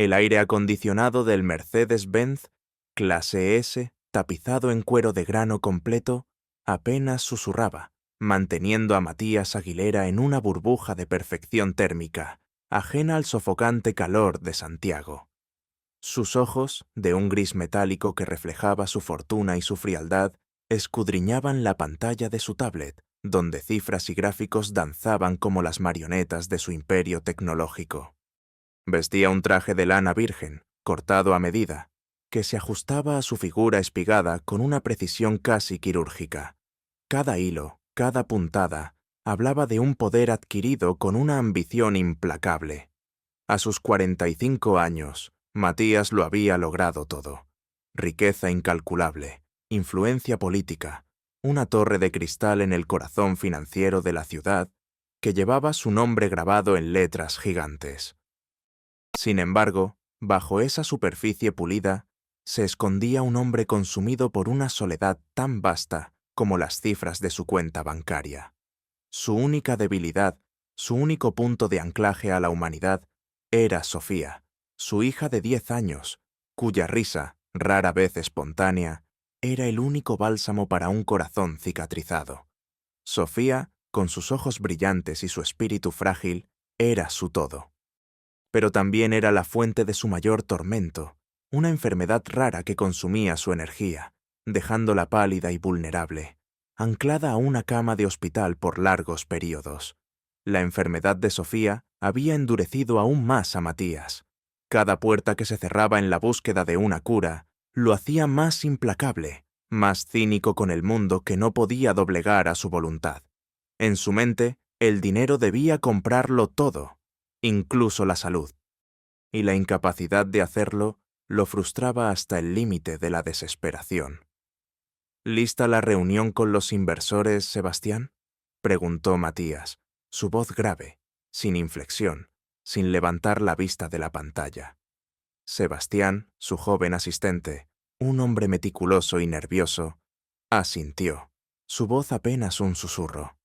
El aire acondicionado del Mercedes-Benz clase S, tapizado en cuero de grano completo, apenas susurraba, manteniendo a Matías Aguilera en una burbuja de perfección térmica, ajena al sofocante calor de Santiago. Sus ojos, de un gris metálico que reflejaba su fortuna y su frialdad, escudriñaban la pantalla de su tablet, donde cifras y gráficos danzaban como las marionetas de su imperio tecnológico. Vestía un traje de lana virgen, cortado a medida, que se ajustaba a su figura espigada con una precisión casi quirúrgica. Cada hilo, cada puntada, hablaba de un poder adquirido con una ambición implacable. A sus 45 años, Matías lo había logrado todo. Riqueza incalculable, influencia política, una torre de cristal en el corazón financiero de la ciudad que llevaba su nombre grabado en letras gigantes. Sin embargo, bajo esa superficie pulida, se escondía un hombre consumido por una soledad tan vasta como las cifras de su cuenta bancaria. Su única debilidad, su único punto de anclaje a la humanidad, era Sofía, su hija de 10 años, cuya risa, rara vez espontánea, era el único bálsamo para un corazón cicatrizado. Sofía, con sus ojos brillantes y su espíritu frágil, era su todo. Pero también era la fuente de su mayor tormento, una enfermedad rara que consumía su energía, dejándola pálida y vulnerable, anclada a una cama de hospital por largos períodos. La enfermedad de Sofía había endurecido aún más a Matías. Cada puerta que se cerraba en la búsqueda de una cura lo hacía más implacable, más cínico con el mundo que no podía doblegar a su voluntad. En su mente, el dinero debía comprarlo todo, incluso la salud. Y la incapacidad de hacerlo lo frustraba hasta el límite de la desesperación. ¿Lista la reunión con los inversores, Sebastián?, preguntó Matías, su voz grave, sin inflexión, sin levantar la vista de la pantalla. Sebastián, su joven asistente, un hombre meticuloso y nervioso, asintió, su voz apenas un susurro.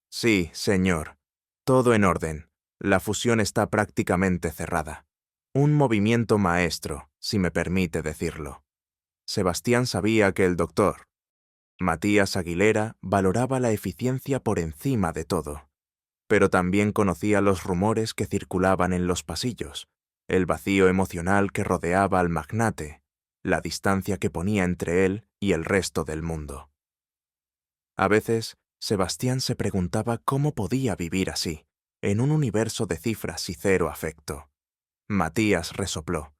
Sí, señor, todo en orden. La fusión está prácticamente cerrada. Un movimiento maestro, si me permite decirlo. Sebastián sabía que el doctor Matías Aguilera valoraba la eficiencia por encima de todo, pero también conocía los rumores que circulaban en los pasillos, el vacío emocional que rodeaba al magnate, la distancia que ponía entre él y el resto del mundo. A veces, Sebastián se preguntaba cómo podía vivir así, en un universo de cifras y cero afecto. Matías resopló.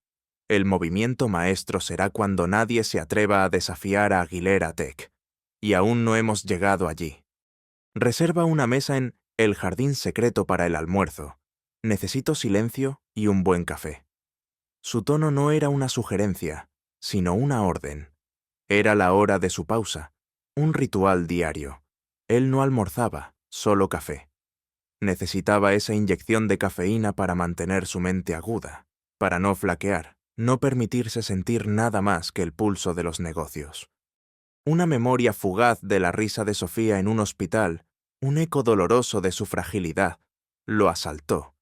El movimiento maestro será cuando nadie se atreva a desafiar a Aguilera Tech, y aún no hemos llegado allí. Reserva una mesa en el jardín secreto para el almuerzo. Necesito silencio y un buen café. Su tono no era una sugerencia, sino una orden. Era la hora de su pausa, un ritual diario. Él no almorzaba, solo café. Necesitaba esa inyección de cafeína para mantener su mente aguda, para no flaquear, no permitirse sentir nada más que el pulso de los negocios. Una memoria fugaz de la risa de Sofía en un hospital, un eco doloroso de su fragilidad, lo asaltó,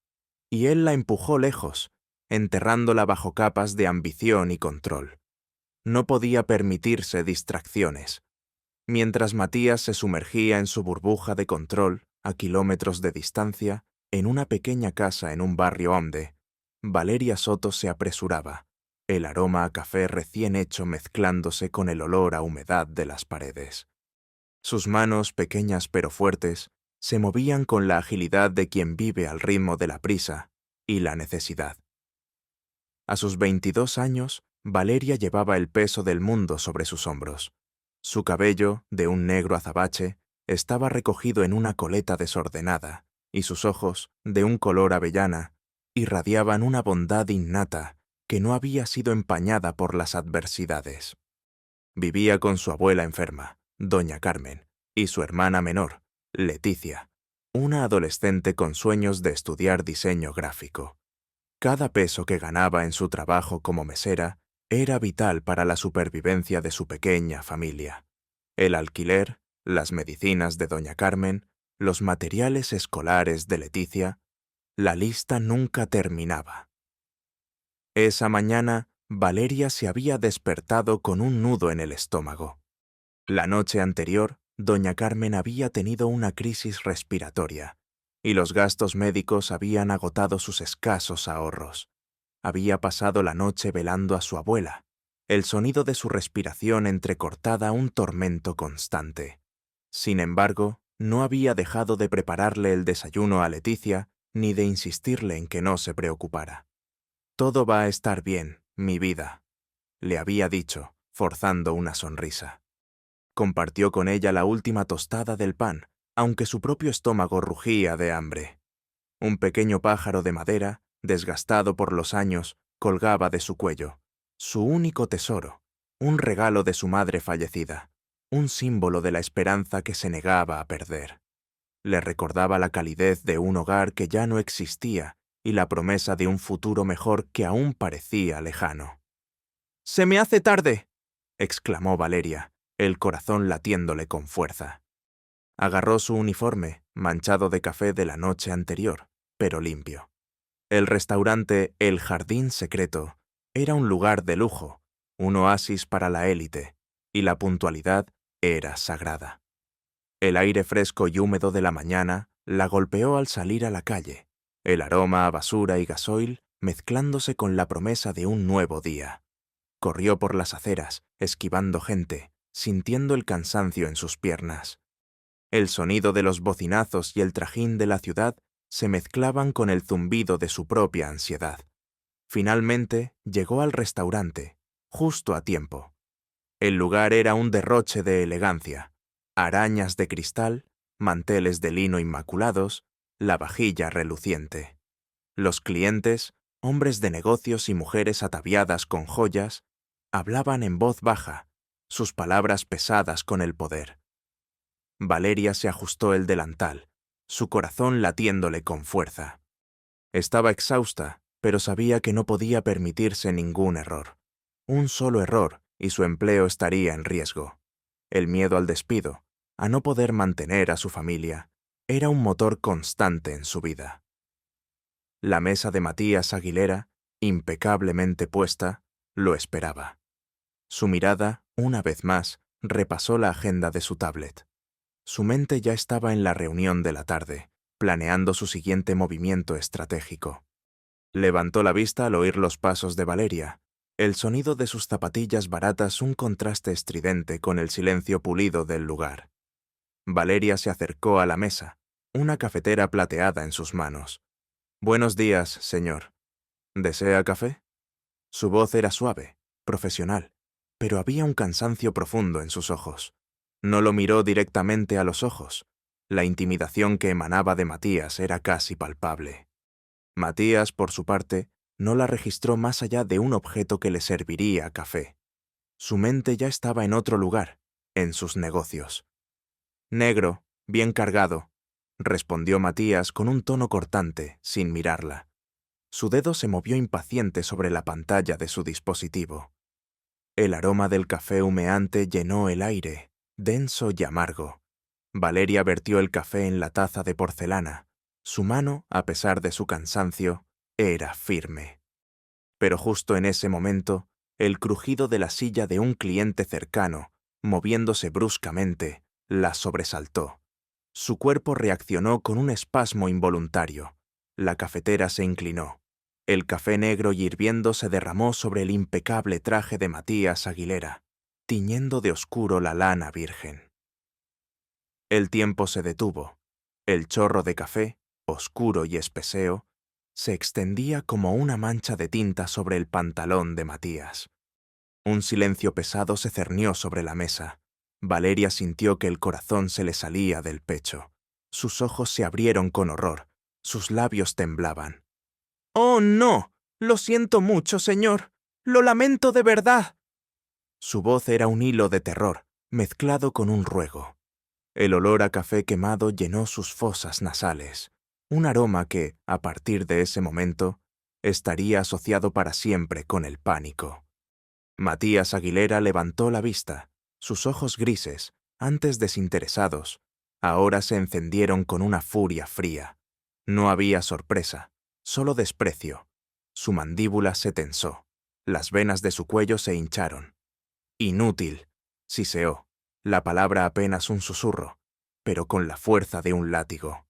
y él la empujó lejos, enterrándola bajo capas de ambición y control. No podía permitirse distracciones. Mientras Matías se sumergía en su burbuja de control, a kilómetros de distancia, en una pequeña casa en un barrio honde, Valeria Soto se apresuraba, el aroma a café recién hecho mezclándose con el olor a humedad de las paredes. Sus manos, pequeñas pero fuertes, se movían con la agilidad de quien vive al ritmo de la prisa y la necesidad. A sus 22 años, Valeria llevaba el peso del mundo sobre sus hombros. Su cabello, de un negro azabache, estaba recogido en una coleta desordenada, y sus ojos, de un color avellana, irradiaban una bondad innata que no había sido empañada por las adversidades. Vivía con su abuela enferma, doña Carmen, y su hermana menor, Leticia, una adolescente con sueños de estudiar diseño gráfico. Cada peso que ganaba en su trabajo como mesera era vital para la supervivencia de su pequeña familia. El alquiler, las medicinas de doña Carmen, los materiales escolares de Leticia, la lista nunca terminaba. Esa mañana, Valeria se había despertado con un nudo en el estómago. La noche anterior, doña Carmen había tenido una crisis respiratoria, y los gastos médicos habían agotado sus escasos ahorros. Había pasado la noche velando a su abuela, el sonido de su respiración entrecortada un tormento constante. Sin embargo, no había dejado de prepararle el desayuno a Leticia ni de insistirle en que no se preocupara. «Todo va a estar bien, mi vida», le había dicho, forzando una sonrisa. Compartió con ella la última tostada del pan, aunque su propio estómago rugía de hambre. Un pequeño pájaro de madera, desgastado por los años, colgaba de su cuello. Su único tesoro, un regalo de su madre fallecida, un símbolo de la esperanza que se negaba a perder. Le recordaba la calidez de un hogar que ya no existía y la promesa de un futuro mejor que aún parecía lejano. «¡Se me hace tarde!», exclamó Valeria, el corazón latiéndole con fuerza. Agarró su uniforme, manchado de café de la noche anterior, pero limpio. El restaurante El Jardín Secreto era un lugar de lujo, un oasis para la élite, y la puntualidad era sagrada. El aire fresco y húmedo de la mañana la golpeó al salir a la calle, el aroma a basura y gasoil mezclándose con la promesa de un nuevo día. Corrió por las aceras, esquivando gente, sintiendo el cansancio en sus piernas. El sonido de los bocinazos y el trajín de la ciudad se mezclaban con el zumbido de su propia ansiedad. Finalmente llegó al restaurante, justo a tiempo. El lugar era un derroche de elegancia, arañas de cristal, manteles de lino inmaculados, la vajilla reluciente. Los clientes, hombres de negocios y mujeres ataviadas con joyas, hablaban en voz baja, sus palabras pesadas con el poder. Valeria se ajustó el delantal, su corazón latiéndole con fuerza. Estaba exhausta, pero sabía que no podía permitirse ningún error. Un solo error y su empleo estaría en riesgo. El miedo al despido, a no poder mantener a su familia, era un motor constante en su vida. La mesa de Matías Aguilera, impecablemente puesta, lo esperaba. Su mirada, una vez más, repasó la agenda de su tablet. Su mente ya estaba en la reunión de la tarde, planeando su siguiente movimiento estratégico. Levantó la vista al oír los pasos de Valeria, el sonido de sus zapatillas baratas un contraste estridente con el silencio pulido del lugar. Valeria se acercó a la mesa, una cafetera plateada en sus manos. «Buenos días, señor. ¿Desea café?». Su voz era suave, profesional, pero había un cansancio profundo en sus ojos. No lo miró directamente a los ojos. La intimidación que emanaba de Matías era casi palpable. Matías, por su parte, no la registró más allá de un objeto que le serviría café. Su mente ya estaba en otro lugar, en sus negocios. «Negro, bien cargado», respondió Matías con un tono cortante, sin mirarla. Su dedo se movió impaciente sobre la pantalla de su dispositivo. El aroma del café humeante llenó el aire, denso y amargo. Valeria vertió el café en la taza de porcelana. Su mano, a pesar de su cansancio, era firme. Pero justo en ese momento, el crujido de la silla de un cliente cercano, moviéndose bruscamente, la sobresaltó. Su cuerpo reaccionó con un espasmo involuntario. La cafetera se inclinó. El café negro y hirviendo se derramó sobre el impecable traje de Matías Aguilera, tiñendo de oscuro la lana virgen. El tiempo se detuvo. El chorro de café, oscuro y espeseo, se extendía como una mancha de tinta sobre el pantalón de Matías. Un silencio pesado se cernió sobre la mesa. Valeria sintió que el corazón se le salía del pecho. Sus ojos se abrieron con horror. Sus labios temblaban. «¡Oh, no! Lo siento mucho, señor. Lo lamento de verdad». Su voz era un hilo de terror, mezclado con un ruego. El olor a café quemado llenó sus fosas nasales, un aroma que, a partir de ese momento, estaría asociado para siempre con el pánico. Matías Aguilera levantó la vista. Sus ojos grises, antes desinteresados, ahora se encendieron con una furia fría. No había sorpresa, solo desprecio. Su mandíbula se tensó. Las venas de su cuello se hincharon. «Inútil», siseó, la palabra apenas un susurro, pero con la fuerza de un látigo.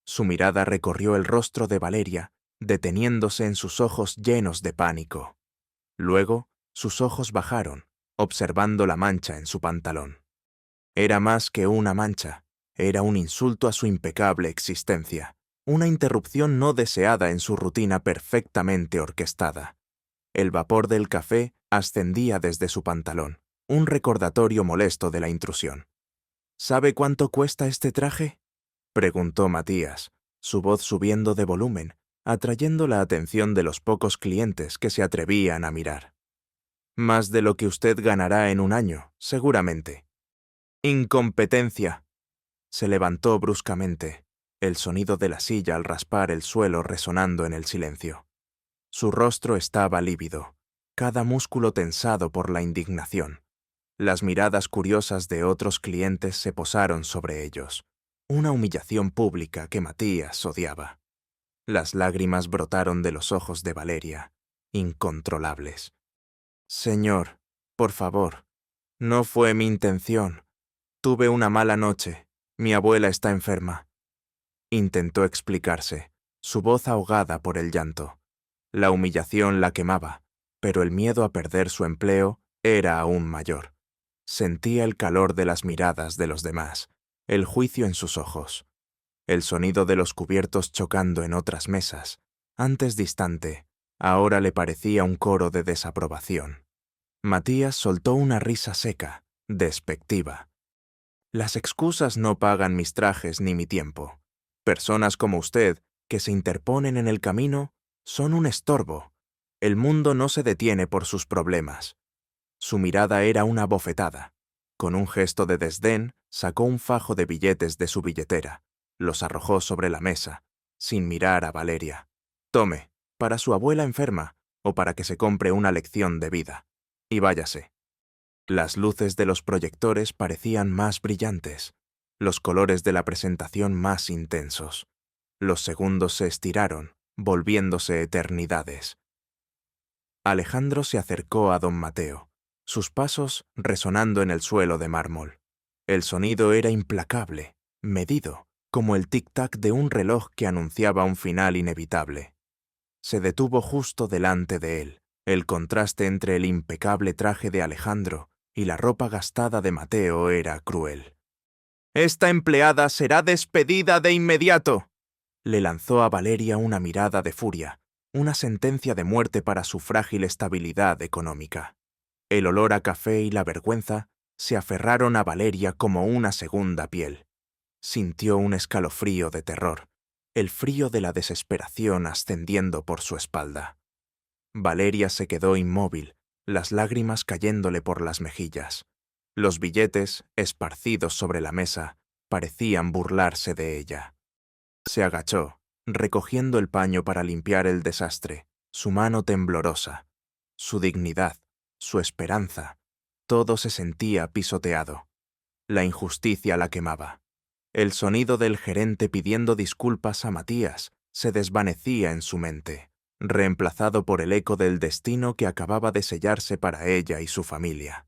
Su mirada recorrió el rostro de Valeria, deteniéndose en sus ojos llenos de pánico. Luego, sus ojos bajaron, observando la mancha en su pantalón. Era más que una mancha, era un insulto a su impecable existencia, una interrupción no deseada en su rutina perfectamente orquestada. El vapor del café ascendía desde su pantalón, un recordatorio molesto de la intrusión. «¿Sabe cuánto cuesta este traje?», preguntó Matías, su voz subiendo de volumen, atrayendo la atención de los pocos clientes que se atrevían a mirar. «Más de lo que usted ganará en un año, seguramente». «Incompetencia». Se levantó bruscamente, el sonido de la silla al raspar el suelo resonando en el silencio. Su rostro estaba lívido, cada músculo tensado por la indignación. Las miradas curiosas de otros clientes se posaron sobre ellos, una humillación pública que Matías odiaba. Las lágrimas brotaron de los ojos de Valeria, incontrolables. «Señor, por favor, no fue mi intención. Tuve una mala noche. Mi abuela está enferma». Intentó explicarse, su voz ahogada por el llanto. La humillación la quemaba, pero el miedo a perder su empleo era aún mayor. Sentía el calor de las miradas de los demás, el juicio en sus ojos. El sonido de los cubiertos chocando en otras mesas, antes distante, ahora le parecía un coro de desaprobación. Matías soltó una risa seca, despectiva. «Las excusas no pagan mis trajes ni mi tiempo. Personas como usted, que se interponen en el camino, son un estorbo. El mundo no se detiene por sus problemas». Su mirada era una bofetada. Con un gesto de desdén, sacó un fajo de billetes de su billetera. Los arrojó sobre la mesa, sin mirar a Valeria. «Tome, para su abuela enferma, o para que se compre una lección de vida. Y váyase». Las luces de los proyectores parecían más brillantes, los colores de la presentación más intensos. Los segundos se estiraron, volviéndose eternidades. Alejandro se acercó a don Mateo, sus pasos resonando en el suelo de mármol. El sonido era implacable, medido, como el tic-tac de un reloj que anunciaba un final inevitable. Se detuvo justo delante de él. El contraste entre el impecable traje de Alejandro y la ropa gastada de Mateo era cruel. «Esta empleada será despedida de inmediato», le lanzó a Valeria una mirada de furia, una sentencia de muerte para su frágil estabilidad económica. El olor a café y la vergüenza se aferraron a Valeria como una segunda piel. Sintió un escalofrío de terror, el frío de la desesperación ascendiendo por su espalda. Valeria se quedó inmóvil, las lágrimas cayéndole por las mejillas. Los billetes, esparcidos sobre la mesa, parecían burlarse de ella. Se agachó, recogiendo el paño para limpiar el desastre, su mano temblorosa. Su dignidad, su esperanza, todo se sentía pisoteado. La injusticia la quemaba. El sonido del gerente pidiendo disculpas a Matías se desvanecía en su mente, reemplazado por el eco del destino que acababa de sellarse para ella y su familia.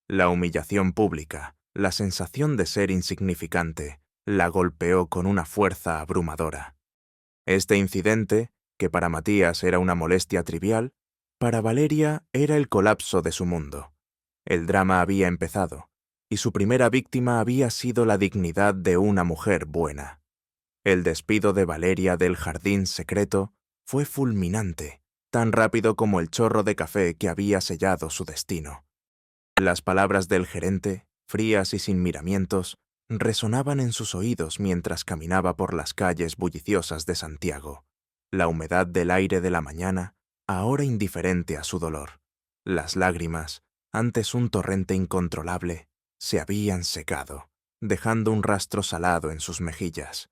La humillación pública, la sensación de ser insignificante, la golpeó con una fuerza abrumadora. Este incidente, que para Matías era una molestia trivial, para Valeria era el colapso de su mundo. El drama había empezado, y su primera víctima había sido la dignidad de una mujer buena. El despido de Valeria del jardín secreto fue fulminante, tan rápido como el chorro de café que había sellado su destino. Las palabras del gerente, frías y sin miramientos, resonaban en sus oídos mientras caminaba por las calles bulliciosas de Santiago. La humedad del aire de la mañana, ahora indiferente a su dolor. Las lágrimas, antes un torrente incontrolable, se habían secado, dejando un rastro salado en sus mejillas.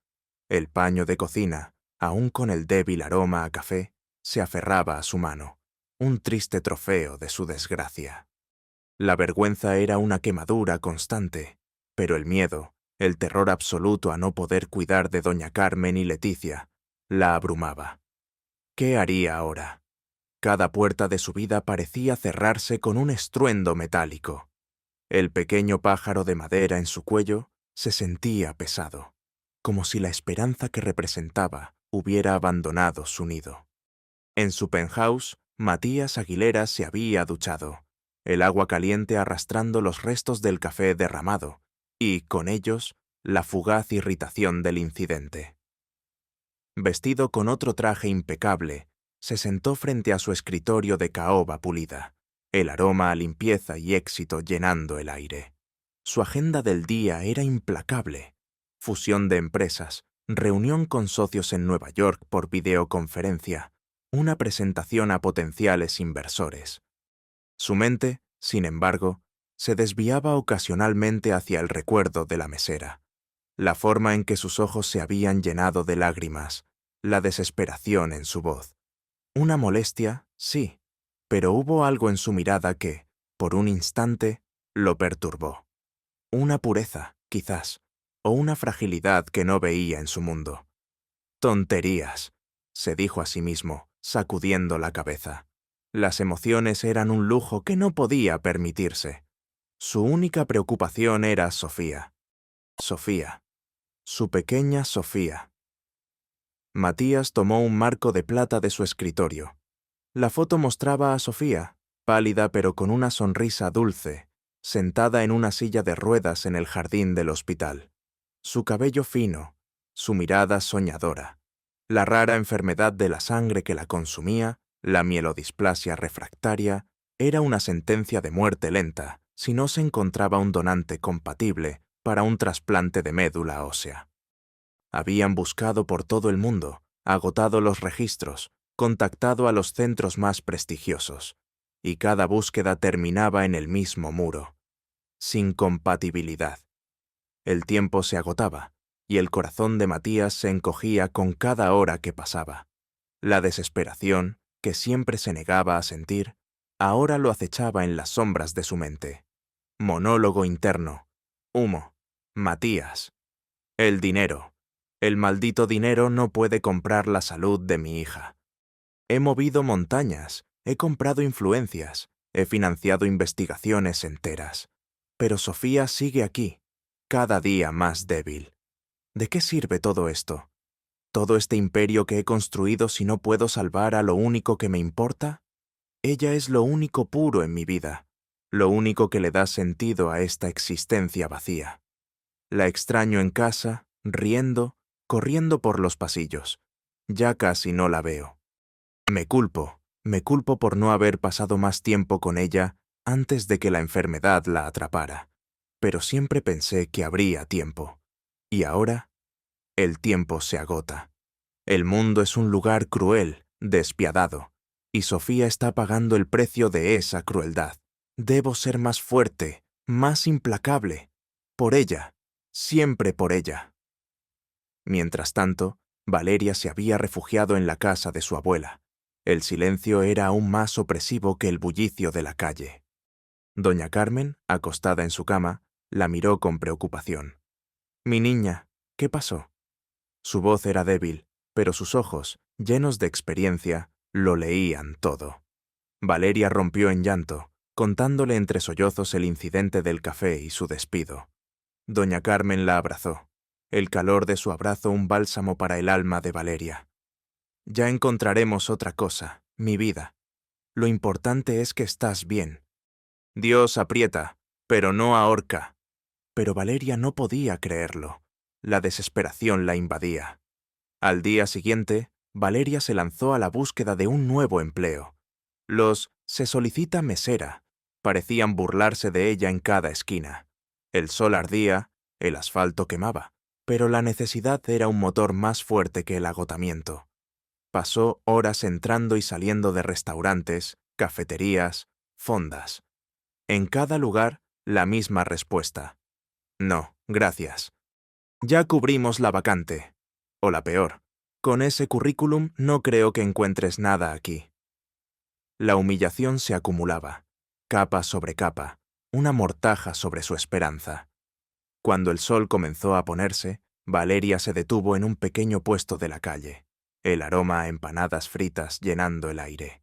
El paño de cocina, aún con el débil aroma a café, se aferraba a su mano, un triste trofeo de su desgracia. La vergüenza era una quemadura constante, pero el miedo, el terror absoluto a no poder cuidar de doña Carmen y Leticia, la abrumaba. ¿Qué haría ahora? Cada puerta de su vida parecía cerrarse con un estruendo metálico. El pequeño pájaro de madera en su cuello se sentía pesado, como si la esperanza que representaba hubiera abandonado su nido. En su penthouse, Matías Aguilera se había duchado, el agua caliente arrastrando los restos del café derramado, y, con ellos, la fugaz irritación del incidente. Vestido con otro traje impecable, se sentó frente a su escritorio de caoba pulida, el aroma a limpieza y éxito llenando el aire. Su agenda del día era implacable. Fusión de empresas, reunión con socios en Nueva York por videoconferencia, una presentación a potenciales inversores. Su mente, sin embargo, se desviaba ocasionalmente hacia el recuerdo de la mesera, la forma en que sus ojos se habían llenado de lágrimas, la desesperación en su voz. Una molestia, sí, pero hubo algo en su mirada que, por un instante, lo perturbó. Una pureza, quizás, o una fragilidad que no veía en su mundo. Tonterías, se dijo a sí mismo, sacudiendo la cabeza. Las emociones eran un lujo que no podía permitirse. Su única preocupación era Sofía. Sofía. Su pequeña Sofía. Matías tomó un marco de plata de su escritorio. La foto mostraba a Sofía, pálida pero con una sonrisa dulce, sentada en una silla de ruedas en el jardín del hospital. Su cabello fino, su mirada soñadora, la rara enfermedad de la sangre que la consumía, la mielodisplasia refractaria, era una sentencia de muerte lenta si no se encontraba un donante compatible para un trasplante de médula ósea. Habían buscado por todo el mundo, agotado los registros, contactado a los centros más prestigiosos, y cada búsqueda terminaba en el mismo muro, sin compatibilidad. El tiempo se agotaba, y el corazón de Matías se encogía con cada hora que pasaba. La desesperación, que siempre se negaba a sentir, ahora lo acechaba en las sombras de su mente. Monólogo interno. Humo. Matías. El dinero. El maldito dinero no puede comprar la salud de mi hija. He movido montañas, he comprado influencias, he financiado investigaciones enteras. Pero Sofía sigue aquí, cada día más débil. ¿De qué sirve todo esto? ¿Todo este imperio que he construido si no puedo salvar a lo único que me importa? Ella es lo único puro en mi vida, lo único que le da sentido a esta existencia vacía. La extraño en casa, riendo, corriendo por los pasillos. Ya casi no la veo. Me culpo por no haber pasado más tiempo con ella antes de que la enfermedad la atrapara. Pero siempre pensé que habría tiempo. Y ahora, el tiempo se agota. El mundo es un lugar cruel, despiadado, y Sofía está pagando el precio de esa crueldad. Debo ser más fuerte, más implacable. Por ella, siempre por ella. Mientras tanto, Valeria se había refugiado en la casa de su abuela. El silencio era aún más opresivo que el bullicio de la calle. Doña Carmen, acostada en su cama, la miró con preocupación. «Mi niña, ¿qué pasó?» Su voz era débil, pero sus ojos, llenos de experiencia, lo leían todo. Valeria rompió en llanto, contándole entre sollozos el incidente del café y su despido. Doña Carmen la abrazó. El calor de su abrazo un bálsamo para el alma de Valeria. «Ya encontraremos otra cosa, mi vida. Lo importante es que estás bien. Dios aprieta, pero no ahorca». Pero Valeria no podía creerlo. La desesperación la invadía. Al día siguiente, Valeria se lanzó a la búsqueda de un nuevo empleo. Los «se solicita mesera» parecían burlarse de ella en cada esquina. El sol ardía, el asfalto quemaba, pero la necesidad era un motor más fuerte que el agotamiento. Pasó horas entrando y saliendo de restaurantes, cafeterías, fondas. En cada lugar, la misma respuesta. «No, gracias. Ya cubrimos la vacante». O la peor, «Con ese currículum no creo que encuentres nada aquí». La humillación se acumulaba, capa sobre capa, una mortaja sobre su esperanza. Cuando el sol comenzó a ponerse, Valeria se detuvo en un pequeño puesto de la calle, el aroma a empanadas fritas llenando el aire.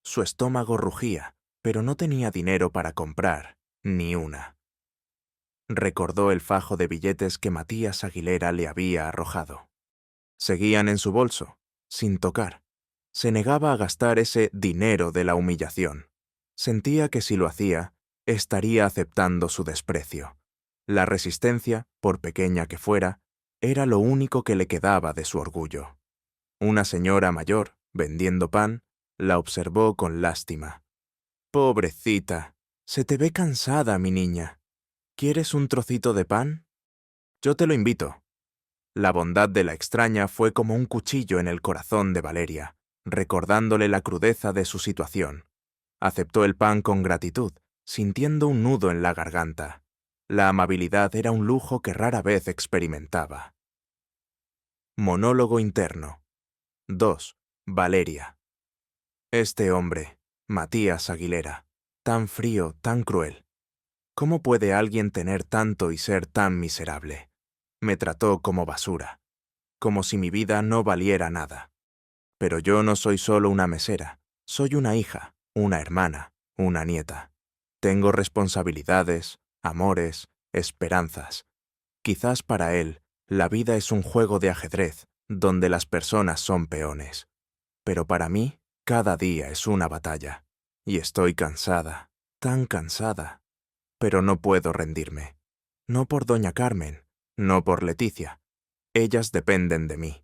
Su estómago rugía, pero no tenía dinero para comprar ni una. Recordó el fajo de billetes que Matías Aguilera le había arrojado. Seguían en su bolso, sin tocar. Se negaba a gastar ese dinero de la humillación. Sentía que si lo hacía, estaría aceptando su desprecio. La resistencia, por pequeña que fuera, era lo único que le quedaba de su orgullo. Una señora mayor, vendiendo pan, la observó con lástima. «Pobrecita, se te ve cansada, mi niña. ¿Quieres un trocito de pan? Yo te lo invito». La bondad de la extraña fue como un cuchillo en el corazón de Valeria, recordándole la crudeza de su situación. Aceptó el pan con gratitud, sintiendo un nudo en la garganta. La amabilidad era un lujo que rara vez experimentaba. Monólogo interno. 2. Valeria. Este hombre, Matías Aguilera, tan frío, tan cruel. ¿Cómo puede alguien tener tanto y ser tan miserable? Me trató como basura, como si mi vida no valiera nada. Pero yo no soy solo una mesera, soy una hija, una hermana, una nieta. Tengo responsabilidades, amores, esperanzas. Quizás para él, la vida es un juego de ajedrez, donde las personas son peones. Pero para mí, cada día es una batalla. Y estoy cansada, tan cansada. Pero no puedo rendirme. No por doña Carmen, no por Leticia. Ellas dependen de mí.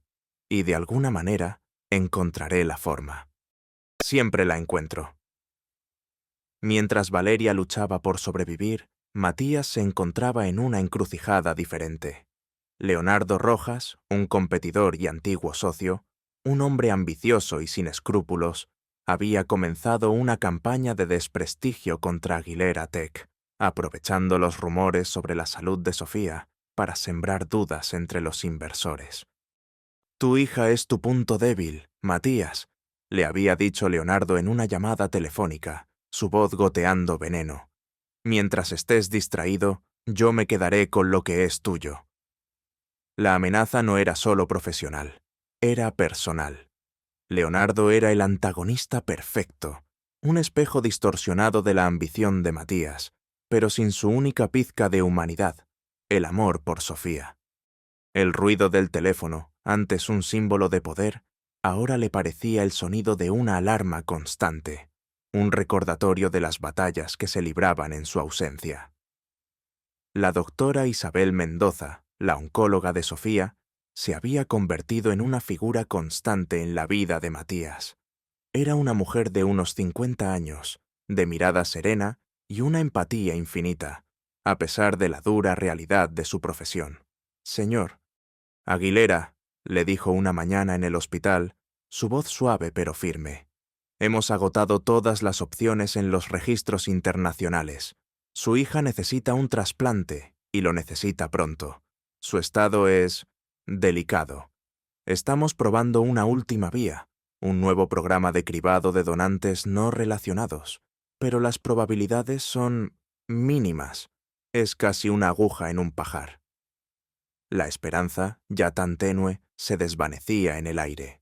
Y de alguna manera, encontraré la forma. Siempre la encuentro. Mientras Valeria luchaba por sobrevivir, Matías se encontraba en una encrucijada diferente. Leonardo Rojas, un competidor y antiguo socio, un hombre ambicioso y sin escrúpulos, había comenzado una campaña de desprestigio contra Aguilera Tech, aprovechando los rumores sobre la salud de Sofía para sembrar dudas entre los inversores. «Tu hija es tu punto débil, Matías», le había dicho Leonardo en una llamada telefónica, su voz goteando veneno. «Mientras estés distraído, yo me quedaré con lo que es tuyo». La amenaza no era solo profesional, era personal. Leonardo era el antagonista perfecto, un espejo distorsionado de la ambición de Matías, pero sin su única pizca de humanidad, el amor por Sofía. El ruido del teléfono, antes un símbolo de poder, ahora le parecía el sonido de una alarma constante, un recordatorio de las batallas que se libraban en su ausencia. La doctora Isabel Mendoza, la oncóloga de Sofía, se había convertido en una figura constante en la vida de Matías. Era una mujer de unos 50 años, de mirada serena y una empatía infinita, a pesar de la dura realidad de su profesión. «Señor Aguilera», le dijo una mañana en el hospital, su voz suave pero firme. «Hemos agotado todas las opciones en los registros internacionales. Su hija necesita un trasplante y lo necesita pronto. Su estado es delicado. Estamos probando una última vía, un nuevo programa de cribado de donantes no relacionados, pero las probabilidades son mínimas. Es casi una aguja en un pajar». La esperanza, ya tan tenue, se desvanecía en el aire.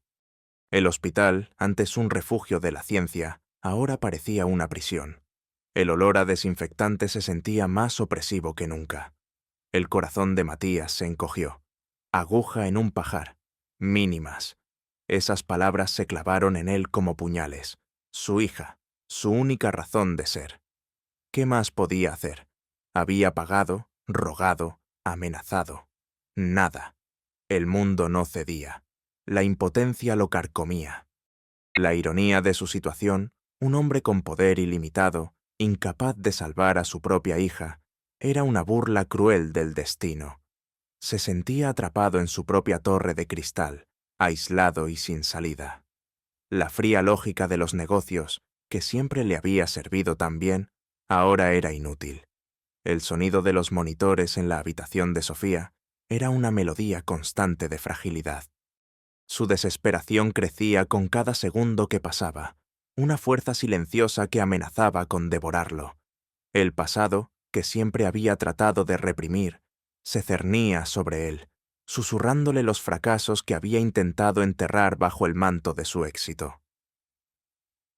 El hospital, antes un refugio de la ciencia, ahora parecía una prisión. El olor a desinfectante se sentía más opresivo que nunca. El corazón de Matías se encogió. Aguja en un pajar. Mínimas. Esas palabras se clavaron en él como puñales. Su hija, su única razón de ser. ¿Qué más podía hacer? Había pagado, rogado, amenazado. Nada. El mundo no cedía. La impotencia lo carcomía. La ironía de su situación, un hombre con poder ilimitado, incapaz de salvar a su propia hija, era una burla cruel del destino. Se sentía atrapado en su propia torre de cristal, aislado y sin salida. La fría lógica de los negocios, que siempre le había servido tan bien, ahora era inútil. El sonido de los monitores en la habitación de Sofía era una melodía constante de fragilidad. Su desesperación crecía con cada segundo que pasaba, una fuerza silenciosa que amenazaba con devorarlo. El pasado, que siempre había tratado de reprimir, se cernía sobre él, susurrándole los fracasos que había intentado enterrar bajo el manto de su éxito.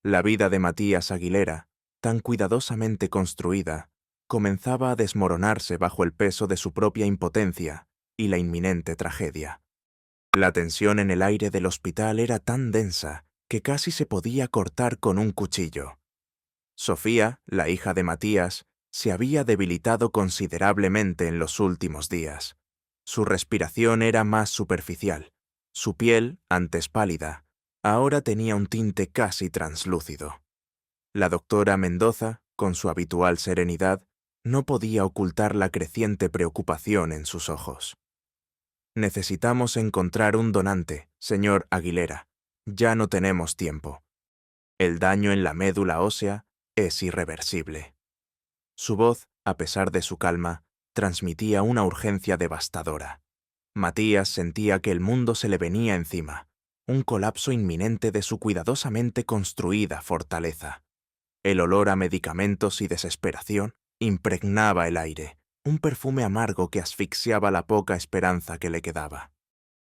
La vida de Matías Aguilera, tan cuidadosamente construida, comenzaba a desmoronarse bajo el peso de su propia impotencia y la inminente tragedia. La tensión en el aire del hospital era tan densa que casi se podía cortar con un cuchillo. Sofía, la hija de Matías, se había debilitado considerablemente en los últimos días. Su respiración era más superficial. Su piel, antes pálida, ahora tenía un tinte casi translúcido. La doctora Mendoza, con su habitual serenidad, no podía ocultar la creciente preocupación en sus ojos. Necesitamos encontrar un donante, señor Aguilera. Ya no tenemos tiempo. El daño en la médula ósea es irreversible. Su voz, a pesar de su calma, transmitía una urgencia devastadora. Matías sentía que el mundo se le venía encima, un colapso inminente de su cuidadosamente construida fortaleza. El olor a medicamentos y desesperación impregnaba el aire, un perfume amargo que asfixiaba la poca esperanza que le quedaba.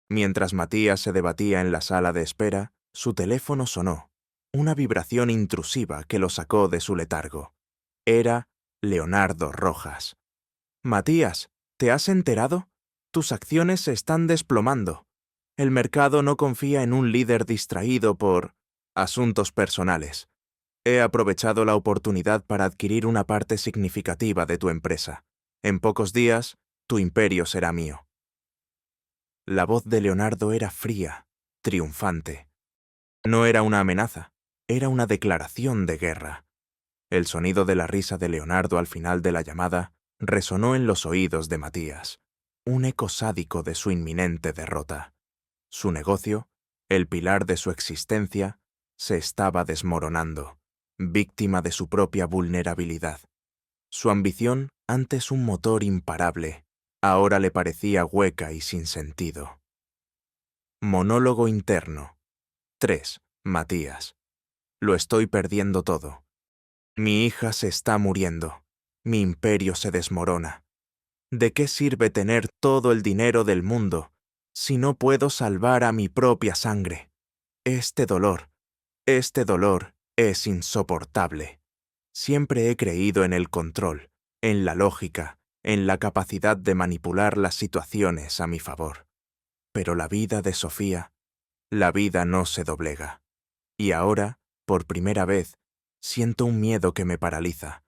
Mientras Matías se debatía en la sala de espera, su teléfono sonó, una vibración intrusiva que lo sacó de su letargo. Era Leonardo Rojas. «Matías, ¿te has enterado? Tus acciones se están desplomando. El mercado no confía en un líder distraído por asuntos personales. He aprovechado la oportunidad para adquirir una parte significativa de tu empresa. En pocos días, tu imperio será mío». La voz de Leonardo era fría, triunfante. No era una amenaza, era una declaración de guerra. El sonido de la risa de Leonardo al final de la llamada resonó en los oídos de Matías, un eco sádico de su inminente derrota. Su negocio, el pilar de su existencia, se estaba desmoronando, víctima de su propia vulnerabilidad. Su ambición, antes un motor imparable, ahora le parecía hueca y sin sentido. Monólogo interno. 3. Matías. Lo estoy perdiendo todo. Mi hija se está muriendo. Mi imperio se desmorona. ¿De qué sirve tener todo el dinero del mundo si no puedo salvar a mi propia sangre? Este dolor es insoportable. Siempre he creído en el control, en la lógica, en la capacidad de manipular las situaciones a mi favor. Pero la vida de Sofía, la vida no se doblega. Y ahora, por primera vez, siento un miedo que me paraliza,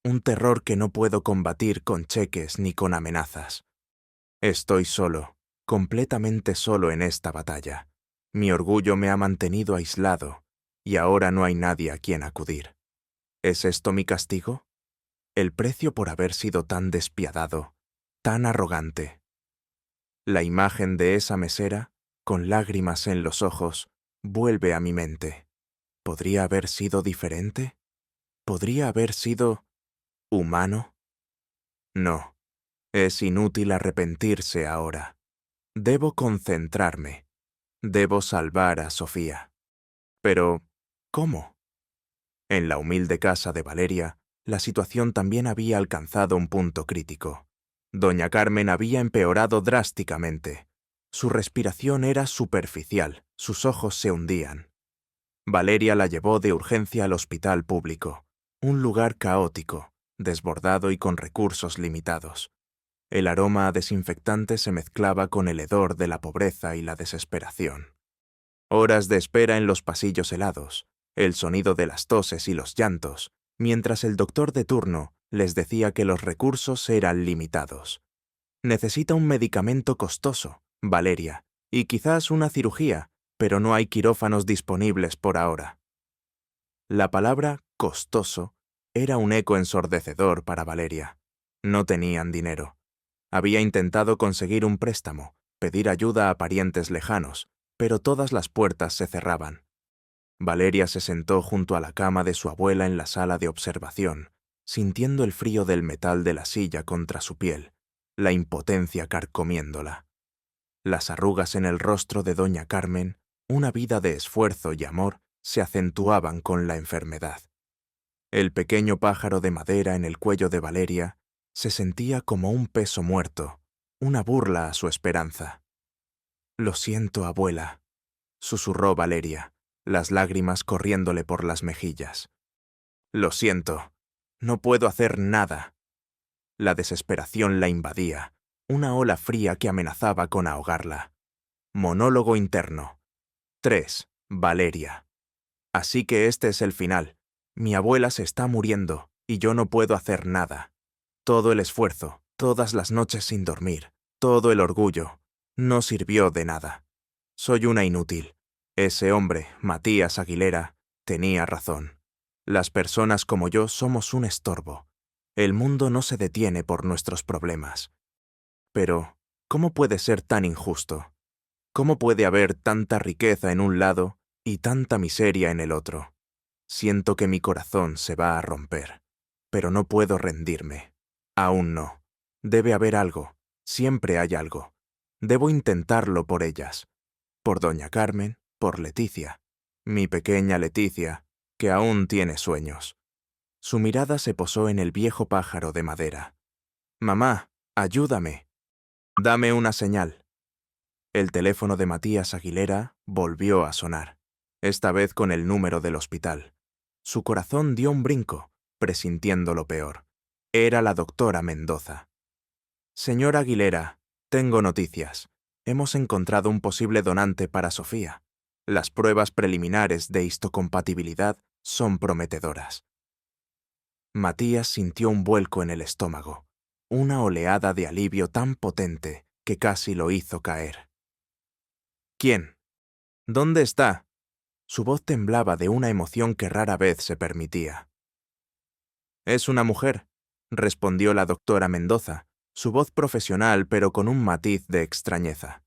un terror que no puedo combatir con cheques ni con amenazas. Estoy solo, completamente solo en esta batalla. Mi orgullo me ha mantenido aislado, y ahora no hay nadie a quien acudir. ¿Es esto mi castigo? ¿El precio por haber sido tan despiadado, tan arrogante? La imagen de esa mesera, con lágrimas en los ojos, vuelve a mi mente. ¿Podría haber sido diferente? ¿Podría haber sido humano? No, es inútil arrepentirse ahora. Debo concentrarme. Debo salvar a Sofía. Pero, ¿cómo? En la humilde casa de Valeria, la situación también había alcanzado un punto crítico. Doña Carmen había empeorado drásticamente. Su respiración era superficial, sus ojos se hundían. Valeria la llevó de urgencia al hospital público, un lugar caótico, desbordado y con recursos limitados. El aroma a desinfectante se mezclaba con el hedor de la pobreza y la desesperación. Horas de espera en los pasillos helados, el sonido de las toses y los llantos, mientras el doctor de turno les decía que los recursos eran limitados. Necesita un medicamento costoso, Valeria, y quizás una cirugía, pero no hay quirófanos disponibles por ahora. La palabra costoso era un eco ensordecedor para Valeria. No tenían dinero. Había intentado conseguir un préstamo, pedir ayuda a parientes lejanos, pero todas las puertas se cerraban. Valeria se sentó junto a la cama de su abuela en la sala de observación, sintiendo el frío del metal de la silla contra su piel, la impotencia carcomiéndola. Las arrugas en el rostro de doña Carmen, una vida de esfuerzo y amor, se acentuaban con la enfermedad. El pequeño pájaro de madera en el cuello de Valeria se sentía como un peso muerto, una burla a su esperanza. «Lo siento, abuela», susurró Valeria, las lágrimas corriéndole por las mejillas. Lo siento, no puedo hacer nada. La desesperación la invadía, una ola fría que amenazaba con ahogarla. Monólogo interno. 3. Valeria. Así que este es el final. Mi abuela se está muriendo y yo no puedo hacer nada. Todo el esfuerzo, todas las noches sin dormir, todo el orgullo, no sirvió de nada. Soy una inútil. Ese hombre, Matías Aguilera, tenía razón. Las personas como yo somos un estorbo. El mundo no se detiene por nuestros problemas. Pero, ¿cómo puede ser tan injusto? ¿Cómo puede haber tanta riqueza en un lado y tanta miseria en el otro? Siento que mi corazón se va a romper, pero no puedo rendirme. Aún no. Debe haber algo. Siempre hay algo. Debo intentarlo por ellas. Por doña Carmen, por Leticia. Mi pequeña Leticia, que aún tiene sueños. Su mirada se posó en el viejo pájaro de madera. «Mamá, ayúdame. Dame una señal». El teléfono de Matías Aguilera volvió a sonar, esta vez con el número del hospital. Su corazón dio un brinco, presintiendo lo peor. Era la doctora Mendoza. «Señor Aguilera, tengo noticias. Hemos encontrado un posible donante para Sofía. Las pruebas preliminares de histocompatibilidad son prometedoras». Matías sintió un vuelco en el estómago, una oleada de alivio tan potente que casi lo hizo caer. «¿Quién? ¿Dónde está?» Su voz temblaba de una emoción que rara vez se permitía. «Es una mujer», respondió la doctora Mendoza, su voz profesional pero con un matiz de extrañeza.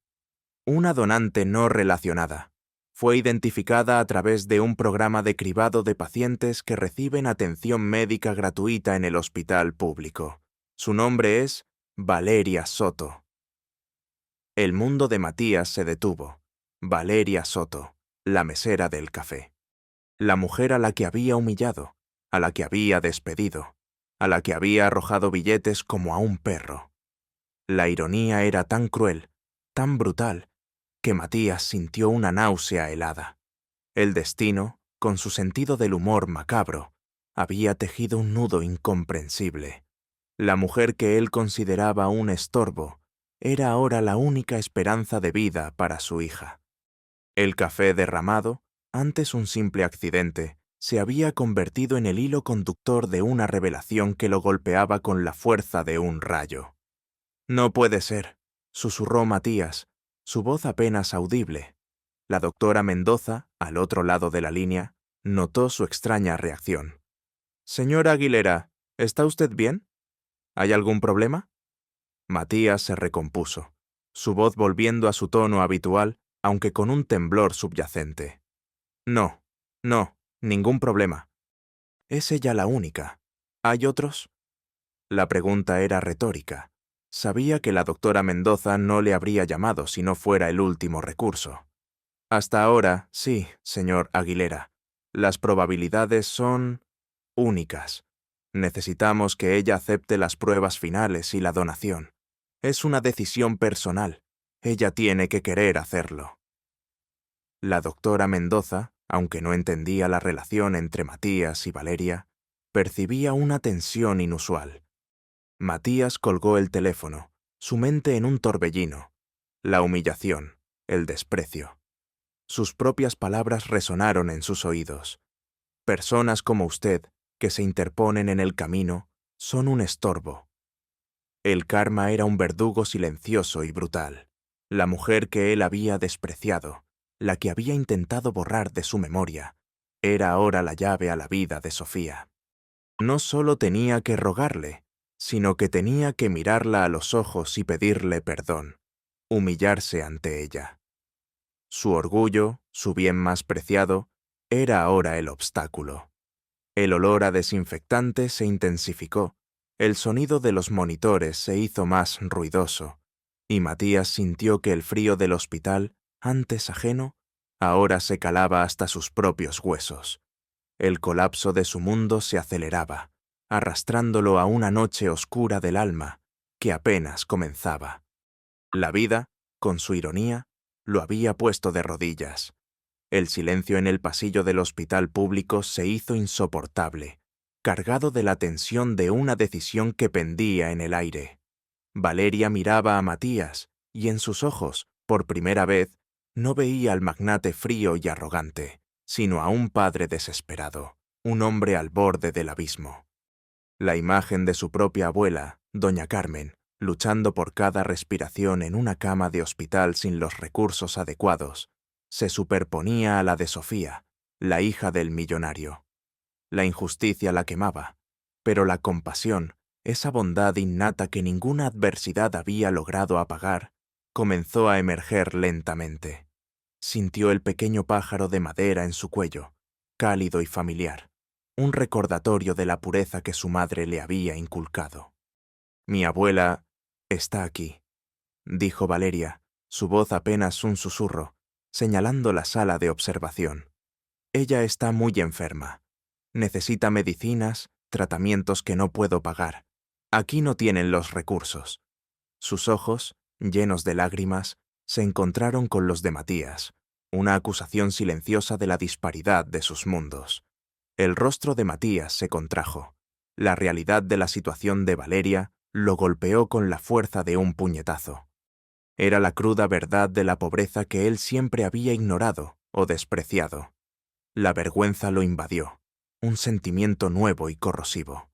«Una donante no relacionada. Fue identificada a través de un programa de cribado de pacientes que reciben atención médica gratuita en el hospital público. Su nombre es Valeria Soto». El mundo de Matías se detuvo. Valeria Soto, la mesera del café. La mujer a la que había humillado, a la que había despedido, a la que había arrojado billetes como a un perro. La ironía era tan cruel, tan brutal, que Matías sintió una náusea helada. El destino, con su sentido del humor macabro, había tejido un nudo incomprensible. La mujer que él consideraba un estorbo era ahora la única esperanza de vida para su hija. El café derramado, antes un simple accidente, se había convertido en el hilo conductor de una revelación que lo golpeaba con la fuerza de un rayo. «No puede ser», susurró Matías, su voz apenas audible. La doctora Mendoza, al otro lado de la línea, notó su extraña reacción. «Señora Aguilera, ¿está usted bien? ¿Hay algún problema?» Matías se recompuso, su voz volviendo a su tono habitual, aunque con un temblor subyacente. «No, ningún problema. ¿Es ella la única? ¿Hay otros?» La pregunta era retórica. Sabía que la doctora Mendoza no le habría llamado si no fuera el último recurso. «Hasta ahora, sí, señor Aguilera. Las probabilidades son únicas. Necesitamos que ella acepte las pruebas finales y la donación. Es una decisión personal. Ella tiene que querer hacerlo». La doctora Mendoza, aunque no entendía la relación entre Matías y Valeria, percibía una tensión inusual. Matías colgó el teléfono, su mente en un torbellino. La humillación, el desprecio. Sus propias palabras resonaron en sus oídos. «Personas como usted, que se interponen en el camino, son un estorbo». El karma era un verdugo silencioso y brutal. La mujer que él había despreciado, la que había intentado borrar de su memoria, era ahora la llave a la vida de Sofía. No solo tenía que rogarle, sino que tenía que mirarla a los ojos y pedirle perdón, humillarse ante ella. Su orgullo, su bien más preciado, era ahora el obstáculo. El olor a desinfectante se intensificó, el sonido de los monitores se hizo más ruidoso, y Matías sintió que el frío del hospital, antes ajeno, ahora se calaba hasta sus propios huesos. El colapso de su mundo se aceleraba, arrastrándolo a una noche oscura del alma que apenas comenzaba. La vida, con su ironía, lo había puesto de rodillas. El silencio en el pasillo del hospital público se hizo insoportable, cargado de la tensión de una decisión que pendía en el aire. Valeria miraba a Matías, y en sus ojos, por primera vez, no veía al magnate frío y arrogante, sino a un padre desesperado, un hombre al borde del abismo. La imagen de su propia abuela, doña Carmen, luchando por cada respiración en una cama de hospital sin los recursos adecuados, se superponía a la de Sofía, la hija del millonario. La injusticia la quemaba, pero la compasión, esa bondad innata que ninguna adversidad había logrado apagar, comenzó a emerger lentamente. Sintió el pequeño pájaro de madera en su cuello, cálido y familiar, un recordatorio de la pureza que su madre le había inculcado. «Mi abuela está aquí», dijo Valeria, su voz apenas un susurro, señalando la sala de observación. «Ella está muy enferma. Necesita medicinas, tratamientos que no puedo pagar. Aquí no tienen los recursos». Sus ojos, llenos de lágrimas, se encontraron con los de Matías, una acusación silenciosa de la disparidad de sus mundos. El rostro de Matías se contrajo. La realidad de la situación de Valeria lo golpeó con la fuerza de un puñetazo. Era la cruda verdad de la pobreza que él siempre había ignorado o despreciado. La vergüenza lo invadió, un sentimiento nuevo y corrosivo.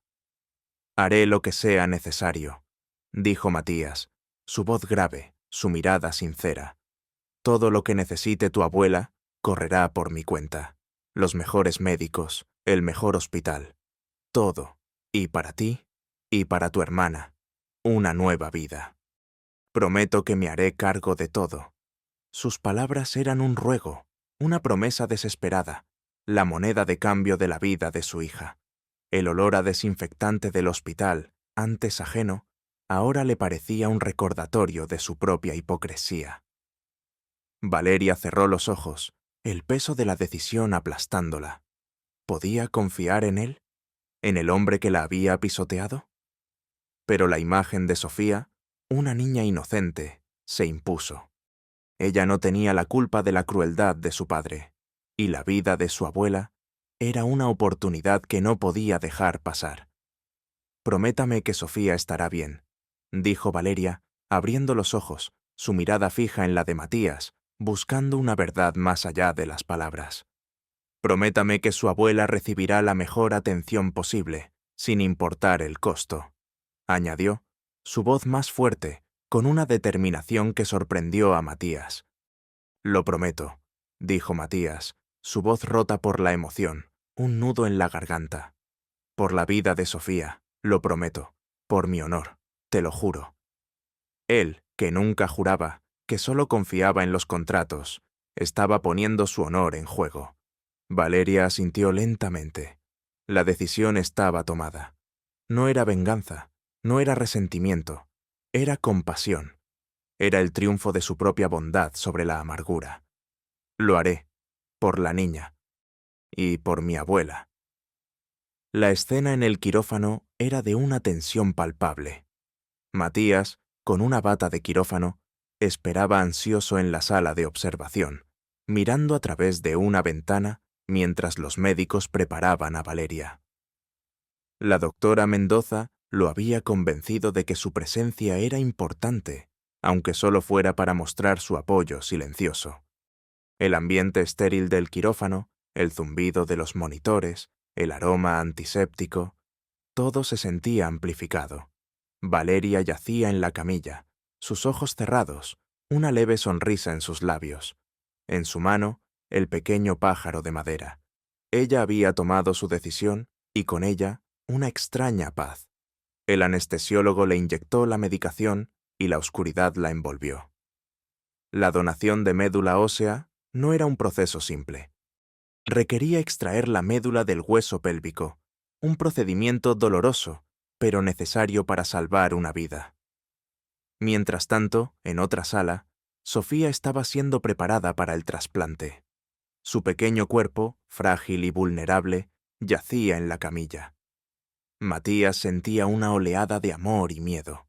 «Haré lo que sea necesario», dijo Matías, su voz grave, su mirada sincera. «Todo lo que necesite tu abuela correrá por mi cuenta. Los mejores médicos, el mejor hospital. Todo, y para ti, y para tu hermana, una nueva vida. Prometo que me haré cargo de todo». Sus palabras eran un ruego, una promesa desesperada, la moneda de cambio de la vida de su hija. El olor a desinfectante del hospital, antes ajeno, ahora le parecía un recordatorio de su propia hipocresía. Valeria cerró los ojos, el peso de la decisión aplastándola. ¿Podía confiar en él? ¿En el hombre que la había pisoteado? Pero la imagen de Sofía, una niña inocente, se impuso. Ella no tenía la culpa de la crueldad de su padre, y la vida de su abuela era una oportunidad que no podía dejar pasar. «Prométame que Sofía estará bien», dijo Valeria, abriendo los ojos, su mirada fija en la de Matías, buscando una verdad más allá de las palabras. «Prométame que su abuela recibirá la mejor atención posible, sin importar el costo», añadió, su voz más fuerte, con una determinación que sorprendió a Matías. «Lo prometo», dijo Matías, su voz rota por la emoción, un nudo en la garganta. «Por la vida de Sofía, lo prometo, por mi honor, te lo juro». Él, que nunca juraba, que solo confiaba en los contratos, estaba poniendo su honor en juego. Valeria asintió lentamente. La decisión estaba tomada. No era venganza, no era resentimiento, era compasión. Era el triunfo de su propia bondad sobre la amargura. «Lo haré, por la niña. Y por mi abuela». La escena en el quirófano era de una tensión palpable. Matías, con una bata de quirófano, esperaba ansioso en la sala de observación, mirando a través de una ventana mientras los médicos preparaban a Valeria. La doctora Mendoza lo había convencido de que su presencia era importante, aunque solo fuera para mostrar su apoyo silencioso. El ambiente estéril del quirófano, el zumbido de los monitores, el aroma antiséptico, todo se sentía amplificado. Valeria yacía en la camilla, sus ojos cerrados, una leve sonrisa en sus labios. En su mano, el pequeño pájaro de madera. Ella había tomado su decisión y con ella una extraña paz. El anestesiólogo le inyectó la medicación y la oscuridad la envolvió. La donación de médula ósea no era un proceso simple. Requería extraer la médula del hueso pélvico, un procedimiento doloroso, pero necesario para salvar una vida. Mientras tanto, en otra sala, Sofía estaba siendo preparada para el trasplante. Su pequeño cuerpo, frágil y vulnerable, yacía en la camilla. Matías sentía una oleada de amor y miedo.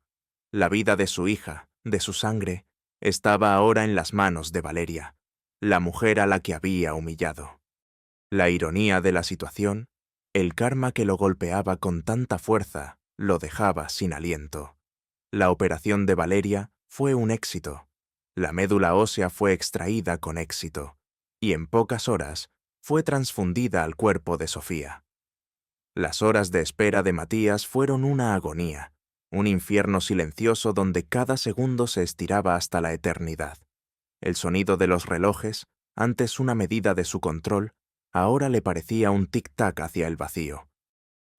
La vida de su hija, de su sangre, estaba ahora en las manos de Valeria. la mujer a la que había humillado. La ironía de la situación, el karma que lo golpeaba con tanta fuerza, lo dejaba sin aliento. La operación de Valeria fue un éxito. La médula ósea fue extraída con éxito, y en pocas horas fue transfundida al cuerpo de Sofía. Las horas de espera de Matías fueron una agonía, un infierno silencioso donde cada segundo se estiraba hasta la eternidad. El sonido de los relojes, antes una medida de su control, ahora le parecía un tic-tac hacia el vacío.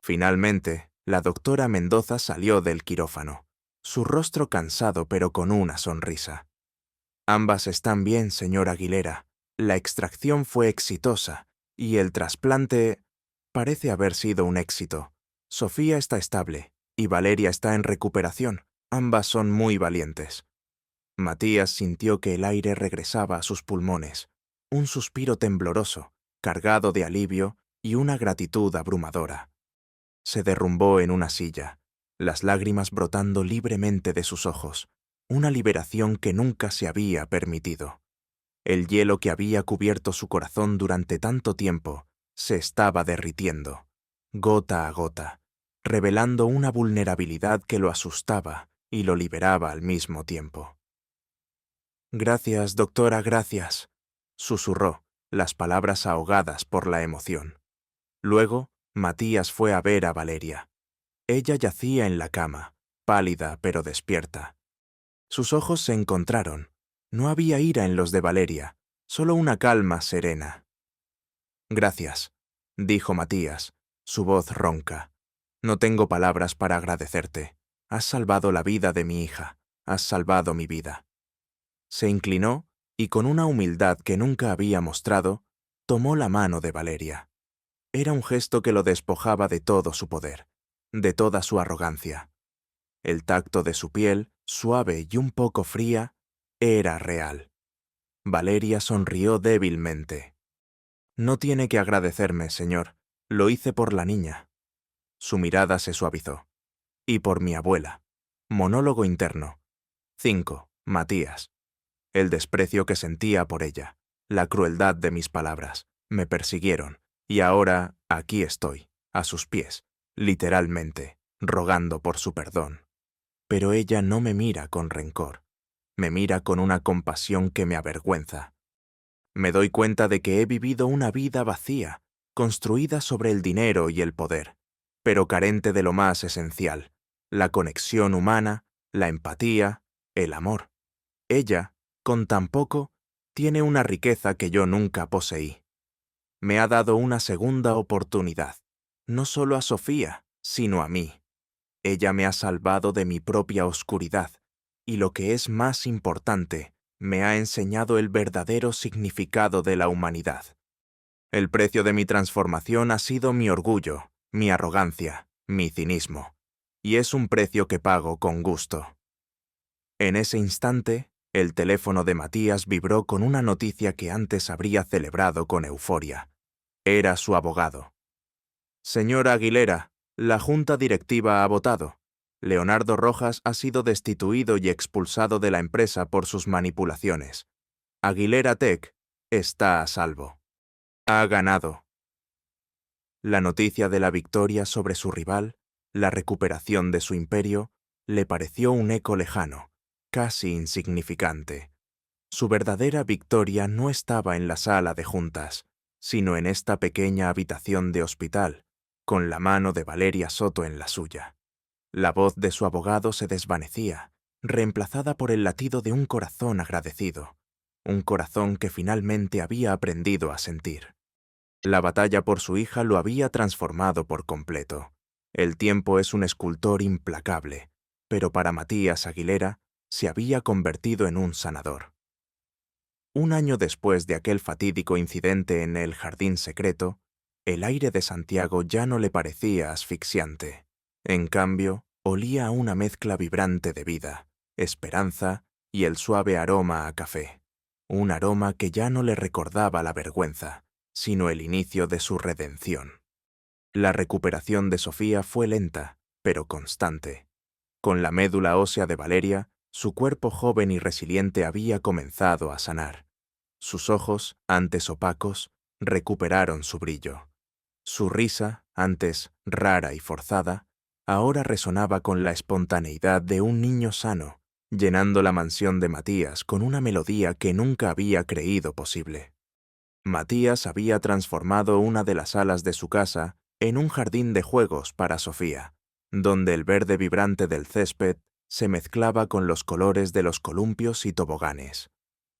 Finalmente, la doctora Mendoza salió del quirófano, su rostro cansado pero con una sonrisa. Ambas están bien, señor Aguilera. La extracción fue exitosa y el trasplante parece haber sido un éxito. Sofía está estable y Valeria está en recuperación. Ambas son muy valientes. Matías sintió que el aire regresaba a sus pulmones, un suspiro tembloroso, cargado de alivio y una gratitud abrumadora. Se derrumbó en una silla, las lágrimas brotando libremente de sus ojos, una liberación que nunca se había permitido. El hielo que había cubierto su corazón durante tanto tiempo se estaba derritiendo, gota a gota, revelando una vulnerabilidad que lo asustaba y lo liberaba al mismo tiempo. «Gracias, doctora, gracias», susurró, las palabras ahogadas por la emoción. Luego, Matías fue a ver a Valeria. Ella yacía en la cama, pálida pero despierta. Sus ojos se encontraron. No había ira en los de Valeria, solo una calma serena. «Gracias», dijo Matías, su voz ronca. «No tengo palabras para agradecerte. Has salvado la vida de mi hija, has salvado mi vida». Se inclinó y con una humildad que nunca había mostrado, tomó la mano de Valeria. Era un gesto que lo despojaba de todo su poder, de toda su arrogancia. El tacto de su piel, suave y un poco fría, era real. Valeria sonrió débilmente. «No tiene que agradecerme, señor. Lo hice por la niña». Su mirada se suavizó. «Y por mi abuela». Monólogo interno. 5. Matías. El desprecio que sentía por ella, la crueldad de mis palabras, me persiguieron, y ahora aquí estoy, a sus pies, literalmente, rogando por su perdón. Pero ella no me mira con rencor, me mira con una compasión que me avergüenza. Me doy cuenta de que he vivido una vida vacía, construida sobre el dinero y el poder, pero carente de lo más esencial, la conexión humana, la empatía, el amor. Ella, con tan poco, tiene una riqueza que yo nunca poseí. Me ha dado una segunda oportunidad, no solo a Sofía, sino a mí. Ella me ha salvado de mi propia oscuridad, y lo que es más importante, me ha enseñado el verdadero significado de la humanidad. El precio de mi transformación ha sido mi orgullo, mi arrogancia, mi cinismo, y es un precio que pago con gusto. En ese instante, el teléfono de Matías vibró con una noticia que antes habría celebrado con euforia. Era su abogado. «Señora Aguilera, la junta directiva ha votado. Leonardo Rojas ha sido destituido y expulsado de la empresa por sus manipulaciones. Aguilera Tech está a salvo. Ha ganado». La noticia de la victoria sobre su rival, la recuperación de su imperio, le pareció un eco lejano, casi insignificante. Su verdadera victoria no estaba en la sala de juntas, sino en esta pequeña habitación de hospital, con la mano de Valeria Soto en la suya. La voz de su abogado se desvanecía, reemplazada por el latido de un corazón agradecido, un corazón que finalmente había aprendido a sentir. La batalla por su hija lo había transformado por completo. El tiempo es un escultor implacable, pero para Matías Aguilera se había convertido en un sanador. Un año después de aquel fatídico incidente en el jardín secreto, el aire de Santiago ya no le parecía asfixiante. En cambio, olía a una mezcla vibrante de vida, esperanza y el suave aroma a café. Un aroma que ya no le recordaba la vergüenza, sino el inicio de su redención. La recuperación de Sofía fue lenta, pero constante. Con la médula ósea de Valeria, su cuerpo joven y resiliente había comenzado a sanar. Sus ojos, antes opacos, recuperaron su brillo. Su risa, antes rara y forzada, ahora resonaba con la espontaneidad de un niño sano, llenando la mansión de Matías con una melodía que nunca había creído posible. Matías había transformado una de las salas de su casa en un jardín de juegos para Sofía, donde el verde vibrante del césped se mezclaba con los colores de los columpios y toboganes.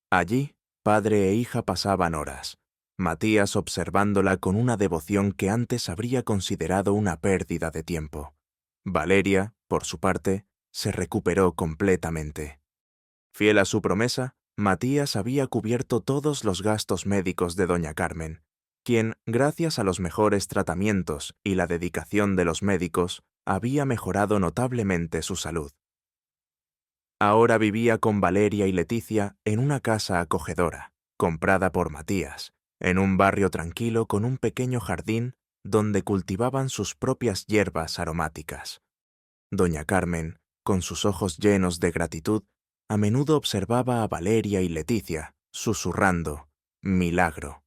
Allí, padre e hija pasaban horas, Matías observándola con una devoción que antes habría considerado una pérdida de tiempo. Valeria, por su parte, se recuperó completamente. Fiel a su promesa, Matías había cubierto todos los gastos médicos de doña Carmen, quien, gracias a los mejores tratamientos y la dedicación de los médicos, había mejorado notablemente su salud. Ahora vivía con Valeria y Leticia en una casa acogedora, comprada por Matías, en un barrio tranquilo con un pequeño jardín donde cultivaban sus propias hierbas aromáticas. Doña Carmen, con sus ojos llenos de gratitud, a menudo observaba a Valeria y Leticia, susurrando, «Milagro».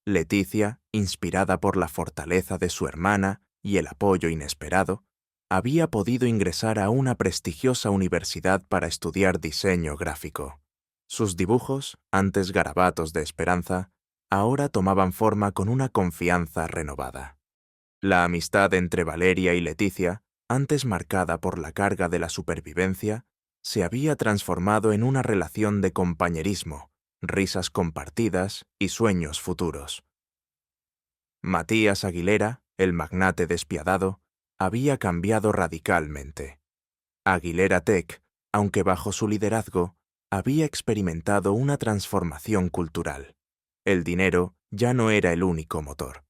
Leticia, inspirada por la fortaleza de su hermana y el apoyo inesperado, había podido ingresar a una prestigiosa universidad para estudiar diseño gráfico. Sus dibujos, antes garabatos de esperanza, ahora tomaban forma con una confianza renovada. La amistad entre Valeria y Leticia, antes marcada por la carga de la supervivencia, se había transformado en una relación de compañerismo, risas compartidas y sueños futuros. Matías Aguilera, el magnate despiadado, había cambiado radicalmente. Aguilera Tech, aunque bajo su liderazgo, había experimentado una transformación cultural. El dinero ya no era el único motor.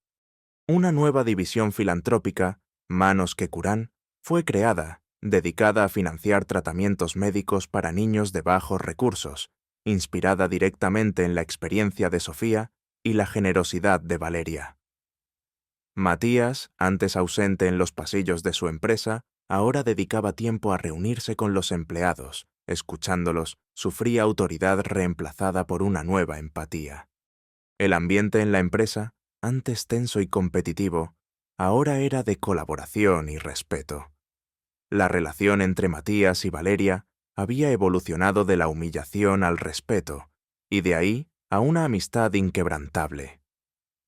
Una nueva división filantrópica, Manos que Curan, fue creada, dedicada a financiar tratamientos médicos para niños de bajos recursos, inspirada directamente en la experiencia de Sofía y la generosidad de Valeria. Matías, antes ausente en los pasillos de su empresa, ahora dedicaba tiempo a reunirse con los empleados, escuchándolos, su fría autoridad reemplazada por una nueva empatía. El ambiente en la empresa, antes tenso y competitivo, ahora era de colaboración y respeto. La relación entre Matías y Valeria había evolucionado de la humillación al respeto, y de ahí a una amistad inquebrantable.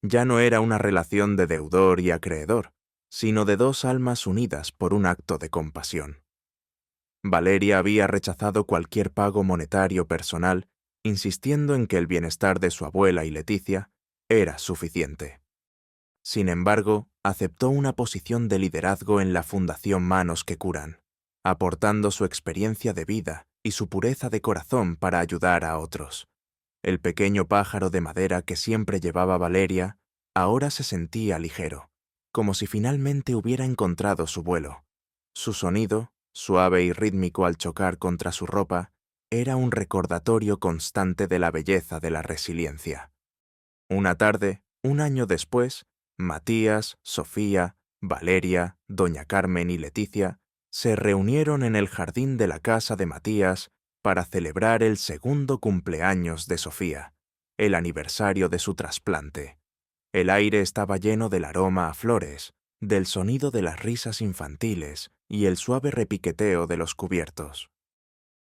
Ya no era una relación de deudor y acreedor, sino de dos almas unidas por un acto de compasión. Valeria había rechazado cualquier pago monetario personal, insistiendo en que el bienestar de su abuela y Leticia era suficiente. Sin embargo, aceptó una posición de liderazgo en la Fundación Manos que Curan, aportando su experiencia de vida y su pureza de corazón para ayudar a otros. El pequeño pájaro de madera que siempre llevaba Valeria ahora se sentía ligero, como si finalmente hubiera encontrado su vuelo. Su sonido, suave y rítmico al chocar contra su ropa, era un recordatorio constante de la belleza de la resiliencia. Una tarde, un año después, Matías, Sofía, Valeria, doña Carmen y Leticia se reunieron en el jardín de la casa de Matías para celebrar el segundo cumpleaños de Sofía, el aniversario de su trasplante. El aire estaba lleno del aroma a flores, del sonido de las risas infantiles y el suave repiqueteo de los cubiertos.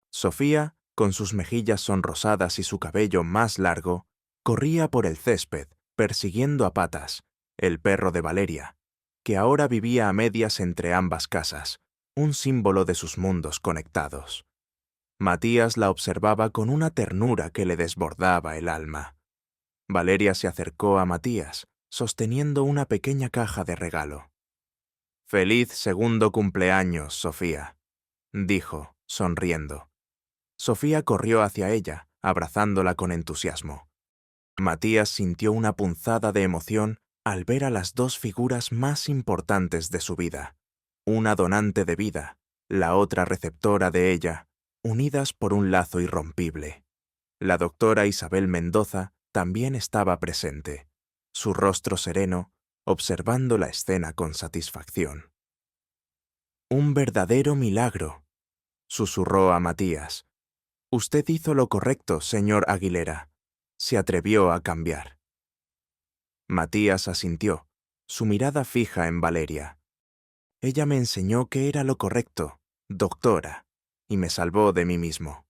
Sofía, con sus mejillas sonrosadas y su cabello más largo, corría por el césped, persiguiendo a Patas, el perro de Valeria, que ahora vivía a medias entre ambas casas, un símbolo de sus mundos conectados. Matías la observaba con una ternura que le desbordaba el alma. Valeria se acercó a Matías, sosteniendo una pequeña caja de regalo. «Feliz segundo cumpleaños, Sofía», dijo, sonriendo. Sofía corrió hacia ella, abrazándola con entusiasmo. Matías sintió una punzada de emoción al ver a las dos figuras más importantes de su vida, una donante de vida, la otra receptora de ella, unidas por un lazo irrompible. La doctora Isabel Mendoza también estaba presente, su rostro sereno, observando la escena con satisfacción. «Un verdadero milagro», susurró a Matías. «Usted hizo lo correcto, señor Aguilera. se atrevió a cambiar. Matías asintió, su mirada fija en Valeria. Ella me enseñó que era lo correcto, doctora, y me salvó de mí mismo.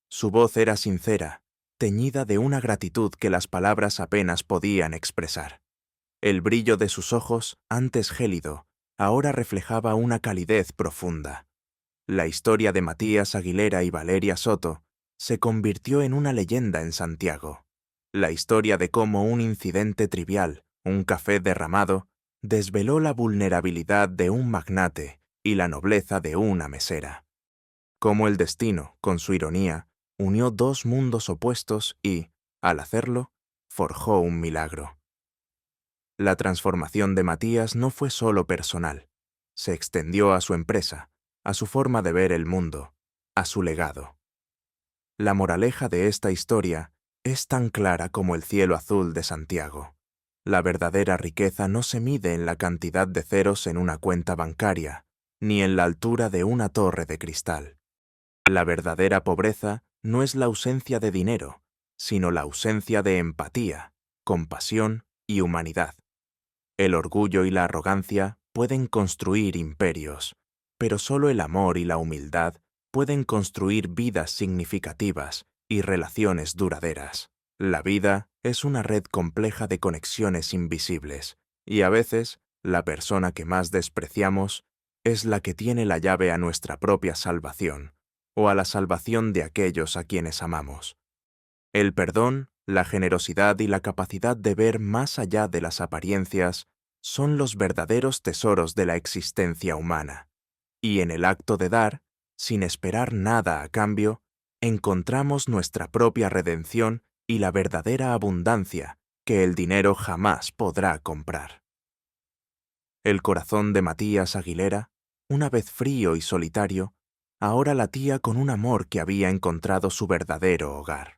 Su voz era sincera, teñida de una gratitud que las palabras apenas podían expresar. El brillo de sus ojos, antes gélido, ahora reflejaba una calidez profunda. La historia de Matías Aguilera y Valeria Soto se convirtió en una leyenda en Santiago. La historia de cómo un incidente trivial, un café derramado, desveló la vulnerabilidad de un magnate y la nobleza de una mesera. Cómo el destino, con su ironía, unió dos mundos opuestos y, al hacerlo, forjó un milagro. La transformación de Matías no fue solo personal, se extendió a su empresa, a su forma de ver el mundo, a su legado. La moraleja de esta historia es tan clara como el cielo azul de Santiago. La verdadera riqueza no se mide en la cantidad de ceros en una cuenta bancaria, ni en la altura de una torre de cristal. La verdadera pobreza no es la ausencia de dinero, sino la ausencia de empatía, compasión y humanidad. El orgullo y la arrogancia pueden construir imperios, pero solo el amor y la humildad pueden construir vidas significativas y relaciones duraderas. La vida es una red compleja de conexiones invisibles, y a veces la persona que más despreciamos es la que tiene la llave a nuestra propia salvación, o a la salvación de aquellos a quienes amamos. El perdón, la generosidad y la capacidad de ver más allá de las apariencias son los verdaderos tesoros de la existencia humana. Y en el acto de dar, sin esperar nada a cambio, encontramos nuestra propia redención y la verdadera abundancia que el dinero jamás podrá comprar. El corazón de Matías Aguilera, una vez frío y solitario, ahora latía con un amor que había encontrado su verdadero hogar.